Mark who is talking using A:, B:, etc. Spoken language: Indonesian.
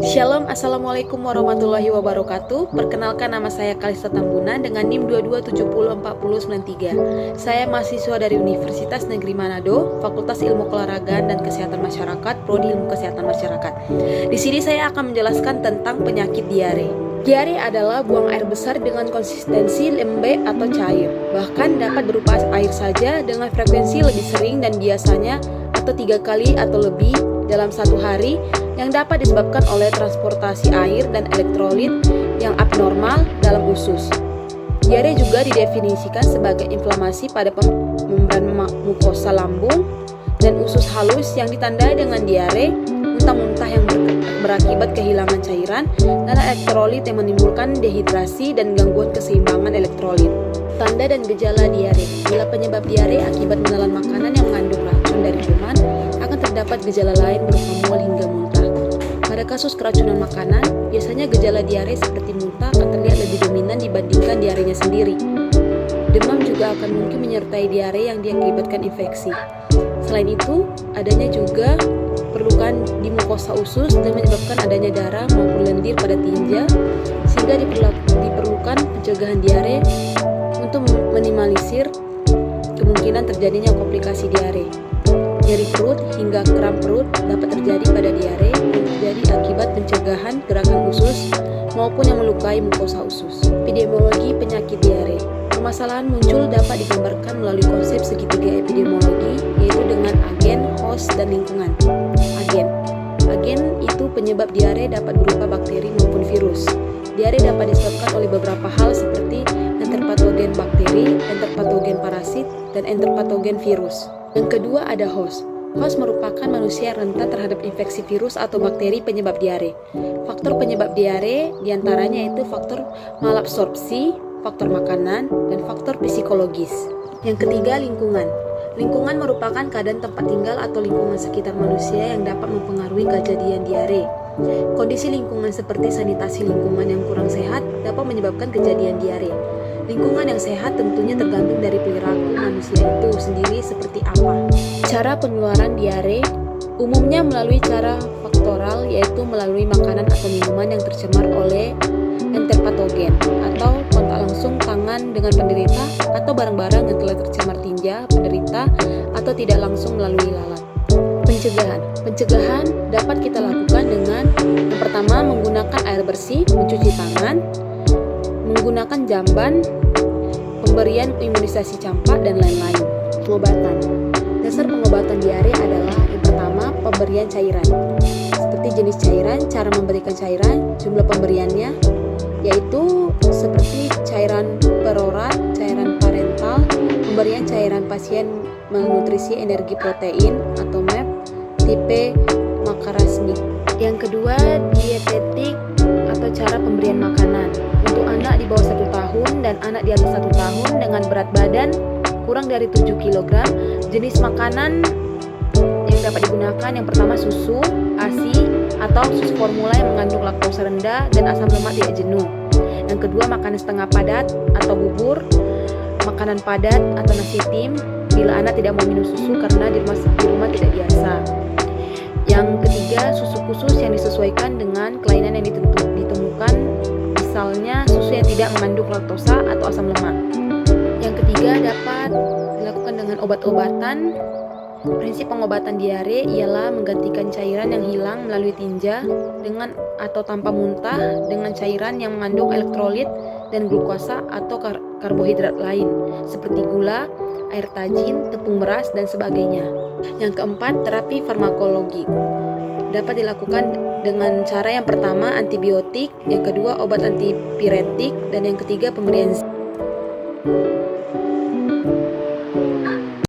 A: Shalom, Assalamualaikum warahmatullahi wabarakatuh. Perkenalkan, nama saya Kalista Tambunan dengan NIM 22704093. Saya mahasiswa dari Universitas Negeri Manado, Fakultas Ilmu Keolahragaan dan Kesehatan Masyarakat, Prodi Ilmu Kesehatan Masyarakat. Di sini saya akan menjelaskan tentang penyakit diare. Diare adalah buang air besar dengan konsistensi lembek atau cair. Bahkan dapat berupa air saja dengan frekuensi lebih sering dan biasanya atau 3 kali atau lebih dalam satu hari, yang dapat disebabkan oleh transportasi air dan elektrolit yang abnormal dalam usus. Diare juga didefinisikan sebagai inflamasi pada membran mukosa lambung dan usus halus yang ditandai dengan diare, muntah-muntah yang berakibat kehilangan cairan, dan elektrolit yang menimbulkan dehidrasi dan gangguan keseimbangan elektrolit. Tanda dan gejala diare. Bila penyebab diare akibat menelan makanan yang mengandung racun dari kuman, akan terdapat gejala lain berupa mual hingga muntah. Pada kasus keracunan makanan, biasanya gejala diare seperti muntah akan terlihat lebih dominan dibandingkan diarenya sendiri. Demam juga akan mungkin menyertai diare yang diakibatkan infeksi. Selain itu, adanya juga perlukan di mukosa usus dan menyebabkan adanya darah maupun lendir pada tinja, sehingga diperlukan pencegahan diare untuk meminimalisir kemungkinan terjadinya komplikasi diare. Nyeri perut hingga kram perut dapat terjadi pada diare yang terjadi akibat pencegahan gerakan usus maupun yang melukai mukosa usus. Epidemiologi penyakit diare. Permasalahan muncul dapat digambarkan melalui konsep segitiga epidemiologi, yaitu dengan agen, host, dan lingkungan. Agen itu penyebab diare dapat berupa bakteri maupun virus. Diare dapat disebabkan oleh beberapa hal seperti enterpatogen bakteri, enterpatogen parasit, dan enterpatogen virus. Yang kedua ada host. Host merupakan manusia yang rentan terhadap infeksi virus atau bakteri penyebab diare. Faktor penyebab diare diantaranya itu faktor malabsorpsi, faktor makanan, dan faktor psikologis. Yang ketiga lingkungan. Lingkungan merupakan keadaan tempat tinggal atau lingkungan sekitar manusia yang dapat mempengaruhi kejadian diare. Kondisi lingkungan seperti sanitasi lingkungan yang kurang sehat dapat menyebabkan kejadian diare. Lingkungan yang sehat tentunya tergantung dari perilaku manusia itu sendiri seperti apa. Cara penularan diare umumnya melalui cara faktoral, yaitu melalui makanan atau minuman yang tercemar oleh enterpatogen, atau kontak langsung tangan dengan penderita, atau barang-barang yang telah tercemar tinja penderita, atau tidak langsung melalui lalat. Pencegahan dapat kita lakukan dengan yang pertama menggunakan air bersih, mencuci tangan, menggunakan jamban, pemberian imunisasi campak, dan lain-lain. Pengobatan. Dasar pengobatan diare adalah yang pertama pemberian cairan. Seperti jenis cairan, cara memberikan cairan, jumlah pemberiannya, yaitu seperti cairan perorat, cairan parental, pemberian cairan pasien malnutrisi energi protein atau MAP, tipe makarasmik. Yang kedua, dietetik atau cara pemberian makanan. Untuk anak di bawah 1 tahun dan anak di atas 1 tahun dengan berat badan kurang dari 7 kg, jenis makanan yang dapat digunakan yang pertama susu, ASI, atau susu formula yang mengandung laktosa rendah dan asam lemak tidak jenuh. Yang kedua, makanan setengah padat atau bubur, makanan padat atau nasi tim bila anak tidak mau minum susu karena di rumah tidak biasa. Yang ketiga, susu khusus yang disesuaikan dengan kelainan yang ditemukan, misalnya susu yang tidak mengandung laktosa atau asam lemak. Yang ketiga, dapat dilakukan dengan obat-obatan. Prinsip pengobatan diare ialah menggantikan cairan yang hilang melalui tinja dengan atau tanpa muntah dengan cairan yang mengandung elektrolit dan glukosa atau karbohidrat lain seperti gula, air tajin, tepung beras, dan sebagainya. Yang keempat, terapi farmakologi. Dapat dilakukan dengan cara yang pertama antibiotik, yang kedua obat antipiretik, dan yang ketiga pemberian